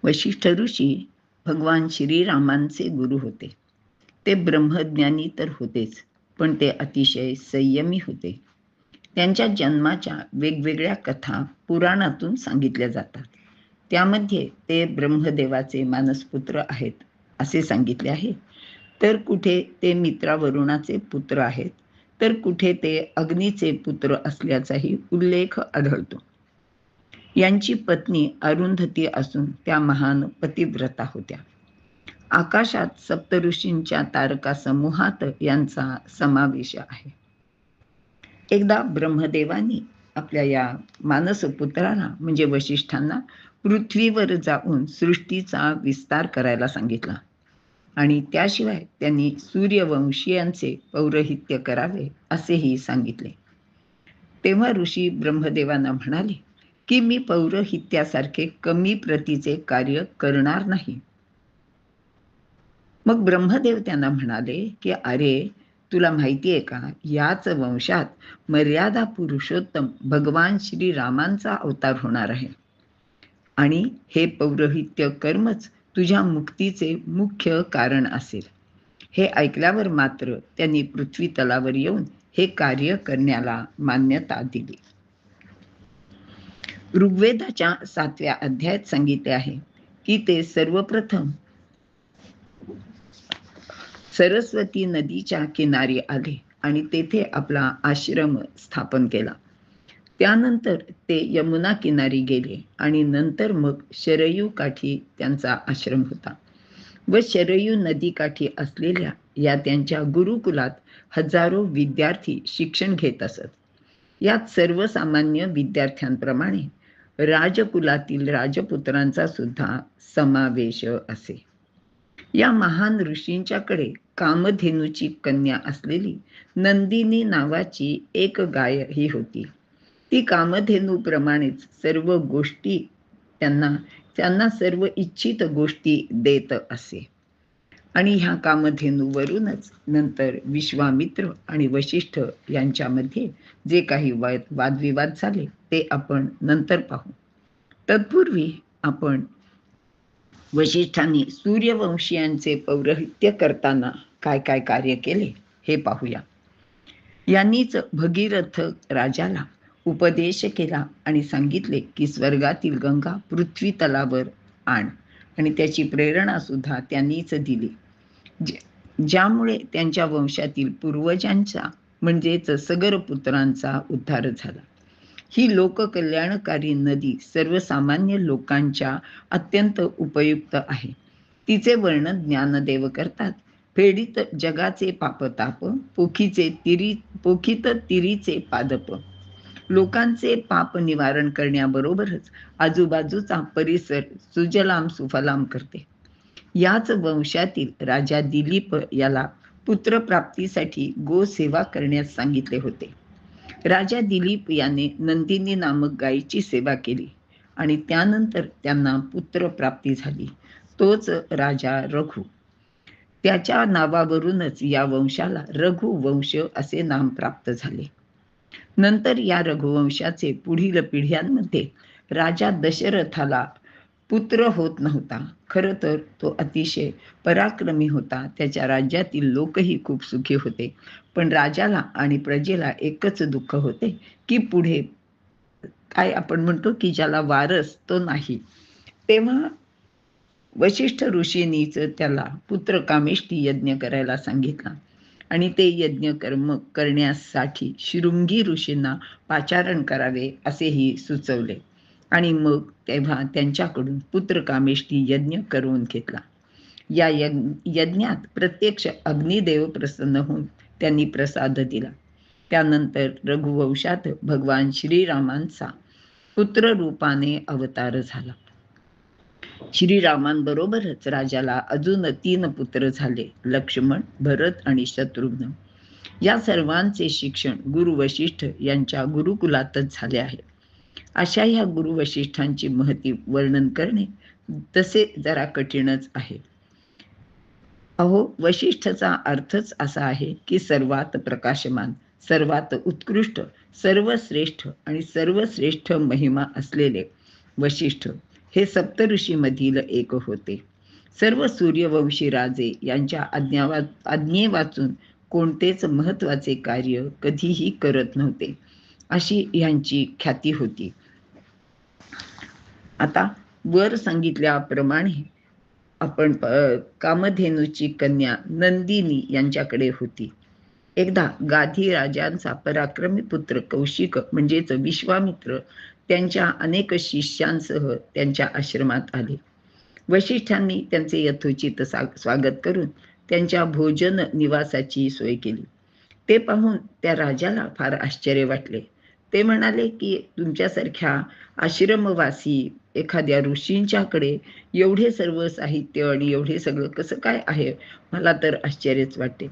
वशिष्ठ ऋषी भगवान श्रीरामांचे गुरु होते. ते ब्रह्मज्ञानी तर होतेच, पण ते अतिशय संयमी होते. त्यांच्या जन्माच्या वेगवेगळ्या कथा पुराणातून सांगितल्या जातात. त्यामध्ये ते ब्रह्मदेवाचे मानसपुत्र आहेत असे सांगितले आहे. तर कुठे ते मित्रावरुणाचे पुत्र आहेत, तर कुठे ते अग्नीचे पुत्र असल्याचाही उल्लेख आढळतो. यांची पत्नी अरुंधती असून त्या महान पतिव्रता होत्या. आकाशात सप्तऋषींच्या तारका समूहात यांचा समावेश आहे. एकदा ब्रह्मदेवानी आपल्या या मानसपुत्राला म्हणजे वशिष्ठांना पृथ्वीवर जाऊन सृष्टीचा विस्तार करायला सांगितला आणि त्याशिवाय त्यांनी सूर्यवंशीयांचे पौरोहित्य करावे असेही सांगितले. तेव्हा ऋषी ब्रह्मदेवांना म्हणाले की मी पौरोहित्यासारखे कमी प्रतीचे कार्य करणार नाही. मग ब्रह्मदेव त्यांना म्हणाले की अरे, तुला माहिती आहे का, याच वंशात मर्यादा पुरुषोत्तम भगवान श्रीरामांचा अवतार होणार आहे आणि हे पौरोहित्य कर्मच तुझ्या मुक्तीचे मुख्य कारण असेल. हे ऐकल्यावर मात्र त्यांनी पृथ्वी तलावर येऊन हे कार्य करण्याला मान्यता दिली. ऋग्वेदाच्या 7व्या अध्यायात सांगितले आहे की ते सर्वप्रथम सरस्वती नदीच्या किनारी आले आणि तेथे आपला आश्रम स्थापन केला. त्यानंतर ते यमुना किनारी गेले आणि नंतर मग शरयू काठी त्यांचा आश्रम होता व शरयू नदीकाठी असलेल्या या त्यांच्या गुरुकुलात हजारो विद्यार्थी शिक्षण घेत असत. यात सर्वसामान्य विद्यार्थ्यांप्रमाणे राजकुलातील राजपुत्रांचा सुद्धा समावेश असे. या महान ऋषींच्याकडे कामधेनूची कन्या असलेली नंदिनी नावाची एक गाय ही होती. ती कामधेनूप्रमाणेच सर्व गोष्टी त्यांना सर्व इच्छित गोष्टी देत असे. आणि ह्या कामधेनूवरूनच नंतर विश्वामित्र आणि वशिष्ठ यांच्यामध्ये जे काही वादविवाद झाले ते आपण नंतर पाहू. तत्पूर्वी आपण वशिष्ठांनी सूर्यवंशीयांचे पौरोहित्य करताना काय काय कार्य केले हे पाहूया. यांनीच भगीरथ राजाला उपदेश केला आणि सांगितले की स्वर्गातील गंगा पृथ्वी तलावर आण, आणि त्याची प्रेरणा सुद्धा त्यांनीच दिली, ज्यामुळे त्यांच्या वंशातील पूर्वजांचा म्हणजेच सगर पुत्रांचा उद्धार झाला. ही लोककल्याणकारी नदी सर्वसामान्य लोकांच्या अत्यंत उपयुक्त आहे. तिचे वर्णन ज्ञानदेव करतात. फेडीत जगाचे पापताप, पोखीत तिरीचे पादप. लोकांचे पाप निवारण करण्याबरोबरच आजूबाजूचा परिसर सुजलाम सुफलाम करते. याच वंशातील राजा दिलीप याला पुत्रप्राप्तीसाठी गोसेवा करण्यास सांगितले होते. राजा दिलीप याने नंदिनी नामक गायीची सेवा केली आणि त्यानंतर त्यांना पुत्रप्राप्ती झाली. तोच राजा रघु. त्याच्या नावावरूनच या वंशाला रघुवंश असे नाम प्राप्त झाले. नंतर या रघुवंशाचे पुढील पिढ्यांमध्ये राजा दशरथाला पुत्र होत नव्हता. खरं तर तो अतिशय पराक्रमी होता. त्याच्या राज्यातील लोकही खूप सुखी होते. पण राजाला आणि प्रजेला एकच दुःख होते की पुढे काय आपण म्हणतो की ज्याला वारस तो नाही. तेव्हा वशिष्ठ ऋषींनीच त्याला पुत्रकामेष्टी यज्ञ करायला सांगितला आणि ते यज्ञ कर्म करण्यासाठी शृंगी ऋषींना पाचारण करावे असेही सुचवले आणि मग तेव्हा त्यांच्याकडून पुत्रकामेष्टी यज्ञ करून घेतला. या यज्ञात प्रत्यक्ष अग्निदेव प्रसन्न होऊन त्यांनी प्रसाद दिला. त्यानंतर रघुवंशात भगवान श्रीरामांचा पुत्र रूपाने अवतार झाला. श्रीरामांबरोबरच राजाला अजून 3 पुत्र झाले, लक्ष्मण, भरत आणि शत्रुघ्न. या सर्वांचे शिक्षण गुरु वशिष्ठ यांच्या गुरुकुलातच झाले आहे. अशा ह्या गुरु वशिष्ठांची महती वर्णन करणे तसे जरा कठीणच आहे. अहो, वशिष्ठचा अर्थच असा आहे की सर्वात प्रकाशमान, सर्वात उत्कृष्ट, सर्वश्रेष्ठ आणि सर्वश्रेष्ठ महिमा असलेले वशिष्ठ हे सप्तऋषीमधील एक होते. सर्व सूर्यवंशी राजे यांच्या आज्ञे वाचून कोणतेच महत्वाचे कार्य कधीही करत नव्हते, अशी यांची ख्याती होती. आता वर सांगितल्याप्रमाणे आपण कामधेनूची कन्या नंदिनी यांच्याकडे होती. एकदा गाधी राजांचा पराक्रमी पुत्र कौशिक म्हणजेच विश्वामित्र त्यांच्या अनेक शिष्यांसह त्यांच्या आश्रमात आले. वशिष्ठांनी त्यांचे यथोचित स्वागत करून त्यांच्या भोजन निवासाची सोय केली. ते पाहून त्या राजाला फार आश्चर्य वाटले. ते म्हणाले की तुमच्यासारख्या आश्रमवासी एखाद्या ऋषींच्याकडे एवढे सर्व साहित्य आणि एवढे सगळं कसं काय आहे, मला तर आश्चर्यच वाटते.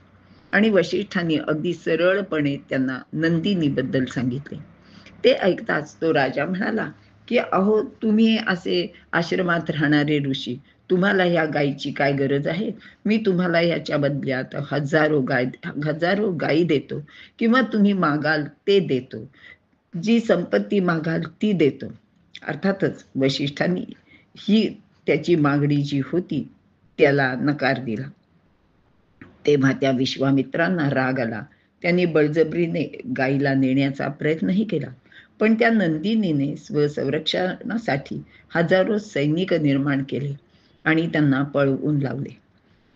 आणि वशिष्ठांनी अगदी सरळपणे त्यांना नंदिनीबद्दल सांगितले. ते ऐकताच तो राजा म्हणाला की अहो, तुम्ही असे आश्रमात राहणारे ऋषी, तुम्हाला ह्या गायीची काय गरज आहे? मी तुम्हाला ह्याच्या बदल्यात हजारो गायी देतो, किंवा तुम्ही मागाल ते देतो, जी संपत्ती मागाल ती देतो. अर्थातच वशिष्ठांनी ही त्याची मागणी जी होती त्याला नकार दिला. तेव्हा त्या विश्वामित्रांना राग आला. त्यांनी बळजबरीने गायीला नेण्याचा प्रयत्नही केला. पण त्या नंदिनीने स्वसंरक्षणासाठी हजारो सैनिक निर्माण केले आणि त्यांना पळवून लावले.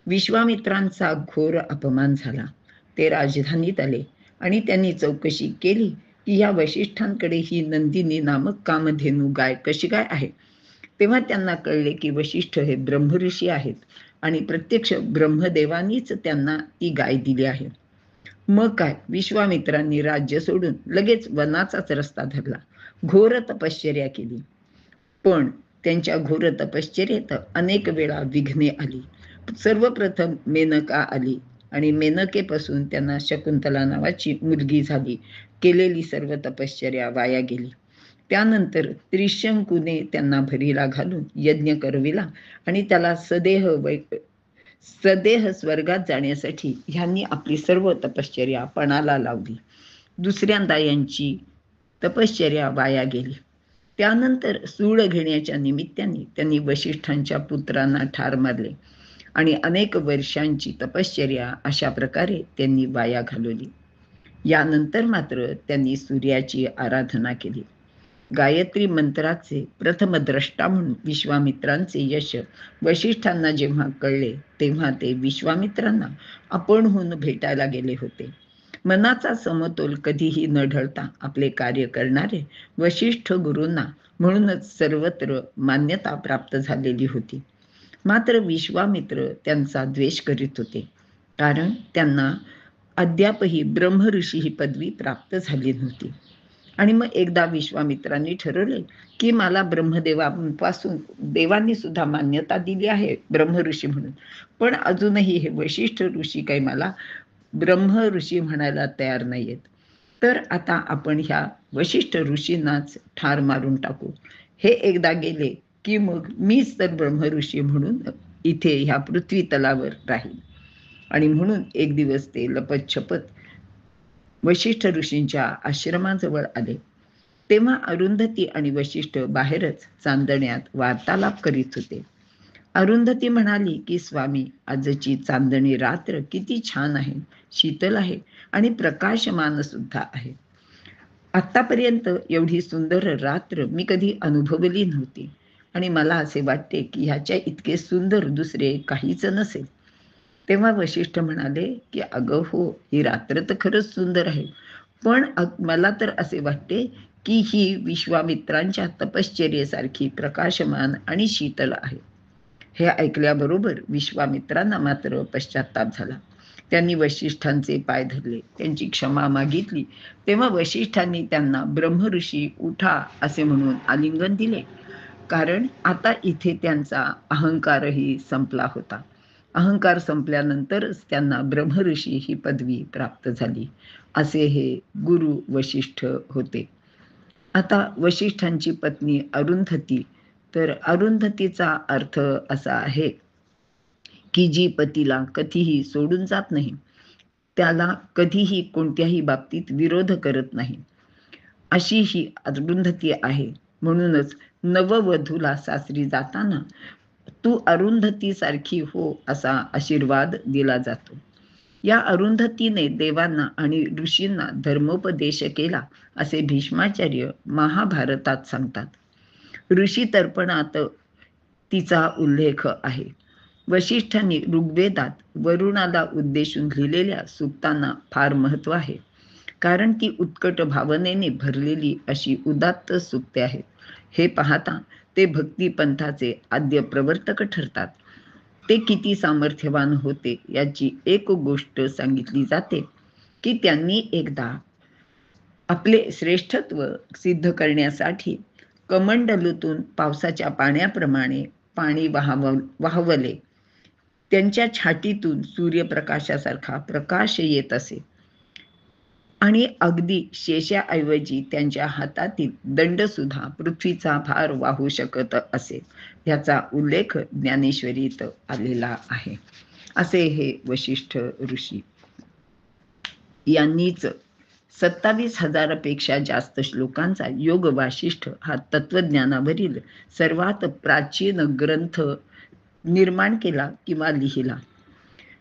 विश्वामित्रांचा घोर अपमान झाला. ते राजधानीत आले आणि त्यांनी चौकशी केली की या वशिष्ठांकडे ही नंदिनी नामक कामधेनू गाय कशी काय आहे. तेव्हा त्यांना कळले की वशिष्ठ हे ब्रह्मऋषी आहेत आणि प्रत्यक्ष ब्रह्मदेवानीच त्यांना ती गाय दिली आहे. मग काय, विश्वामित्रांनी राज्य सोडून लगेच वनाचाच रस्ता धरला, घोर तपश्चर्या केली. पण त्यांच्या घोर तपश्चर्येत अनेक वेळा विघ्ने आली. सर्वप्रथम मेनका आली आणि मेनकेपासून त्यांना शकुंतला नावाची मुलगी झाली. केलेली सर्व तपश्चर्या वाया गेली. त्यानंतर त्रिशंकूने त्यांना भरीला घालून यज्ञ करविला आणि त्याला सदेह स्वर्गात जाण्यासाठी ह्यांनी आपली सर्व तपश्चर्या पणाला लावली. दुसऱ्यांदा यांची तपश्चर्या वाया गेली. त्यानंतर सूड घेण्याच्या निमित्ताने त्यांनी वशिष्ठांच्या पुत्रांना ठार मारले आणि अनेक वर्षांची तपश्चर्या अशा प्रकारे त्यांनी वाया घालवली. यानंतर मात्र त्यांनी सूर्याची आराधना केली. गायत्री मंत्राचे प्रथम द्रष्टा म्हणून विश्वामित्रांचे यश वशिष्ठांना जेव्हा कळले तेव्हा ते विश्वामित्रांना आपणहून भेटायला गेले होते. मनाचा समतोल कधीही न ढळता आपले कार्य करणारे वशिष्ठ गुरूंना म्हणूनच सर्वत्र मान्यता प्राप्त झालेली होती. मात्र विश्वामित्र त्यांचा द्वेष करीत होते, कारण त्यांना अद्यापही ब्रह्मऋषी ही पदवी प्राप्त झाली नव्हती. आणि मग एकदा विश्वामित्रांनी ठरवले की मला ब्रह्मदेवापासून देवांनी सुद्धा मान्यता दिली आहे ब्रह्मऋषी म्हणून, पण अजूनही हे वशिष्ठ ऋषी काही मला ब्रह्म ऋषी म्हणायला तयार नाहीयेत. तर आता आपण ह्या वशिष्ठ ऋषींनाच ठार मारून टाकू. हे एकदा गेले की मग मीच तर ब्रह्म ऋषी म्हणून इथे ह्या पृथ्वी तलावर राहील. आणि म्हणून एक दिवस ते लपतछपत वशिष्ठ ऋषींच्या आश्रमाजवळ आले. तेव्हा अरुंधती आणि वशिष्ठ बाहेरच चांदण्यात वार्तालाप करीत होते. अरुंधती म्हणाली की स्वामी, आजची चांदणी रात्र किती छान आहे, शीतल आहे आणि प्रकाशमान सुद्धा आहे. आतापर्यंत एवढी सुंदर रात्र मी कधी अनुभवली नव्हती आणि मला असे वाटते की ह्याच्या इतके सुंदर दुसरे काहीच नसेल. तेव्हा वशिष्ठ म्हणाले की अगं हो, ही रात्र तर खरंच सुंदर आहे, पण मला तर असे वाटते की ही विश्वामित्रांच्या तपश्चर्येसारखी प्रकाशमान आणि शीतल आहे. हे ऐकल्याबरोबर विश्वामित्रांना मात्र पश्चाताप झाला. त्यांनी वशिष्ठांचे पाय धरले, त्यांची क्षमा मागितली. तेव्हा वशिष्ठांनी त्यांना ब्रह्मऋषी उठा असे म्हणून आलिंगन दिले, कारण आता इथे त्यांचा अहंकारही संपला होता. अहंकार संपल्यानंतरच त्यांना ब्रह्मऋषी ही पदवी प्राप्त झाली. असे हे गुरु वशिष्ठ होते. आता वशिष्ठांची पत्नी अरुंधती, तर अरुंधतीचा अर्थ असा आहे की जी पतीला कधीही सोडून जात नाही, त्याला कधीही कोणत्याही बाबतीत विरोध करत नाही, अशी ही अरुंधती आहे. म्हणूनच नववधूला सासरी जाताना तू अरुंधती सारखी हो असा आशीर्वाद दिला जातो. या अरुंधतीने देवांना आणि ऋषींना धर्मोपदेश केला असे भीष्माचार्य महाभारतात सांगतात. ऋषी तर्पणात तिचा उल्लेख आहे. वशिष्ठांनी ऋग्वेदात वरुणाला उद्देशून लिहिलेल्या सूक्तांना फार महत्त्व आहे, कारण ती उत्कट भावनेने भरलेली अशी उदात्त सूक्ते आहेत. हे पाहता ते भक्तिपंथाचे आद्य प्रवर्तक ठरतात. ते किती सामर्थ्यवान होते याची एक गोष्ट सांगितली जाते की त्यांनी एकदा आपले श्रेष्ठत्व सिद्ध करण्यासाठी कमंडलूतून पावसाच्या पाण्याप्रमाणे पाणी वाहवले. त्यांच्या छातीतून सूर्यप्रकाशासारखा प्रकाश येत असे आणि अगदी शेषाऐवजी त्यांच्या हातातील दंड सुद्धा पृथ्वीचा भार वाहू शकत असे. याचा उल्लेख ज्ञानेश्वरीत आलेला आहे. असे हे वशिष्ठ ऋषी यांनीच 27,000 पेक्षा जास्त श्लोकांचा योग वासिष्ठ हा तत्वज्ञानावरील सर्वात प्राचीन ग्रंथ निर्माण केला किंवा लिहिला.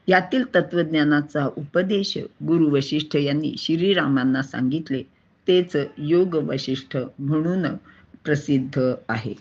यातील तत्वज्ञानाचा उपदेश गुरु वशिष्ठ यांनी श्रीरामांना सांगितले. तेच योग वशिष्ठ म्हणून प्रसिद्ध आहे.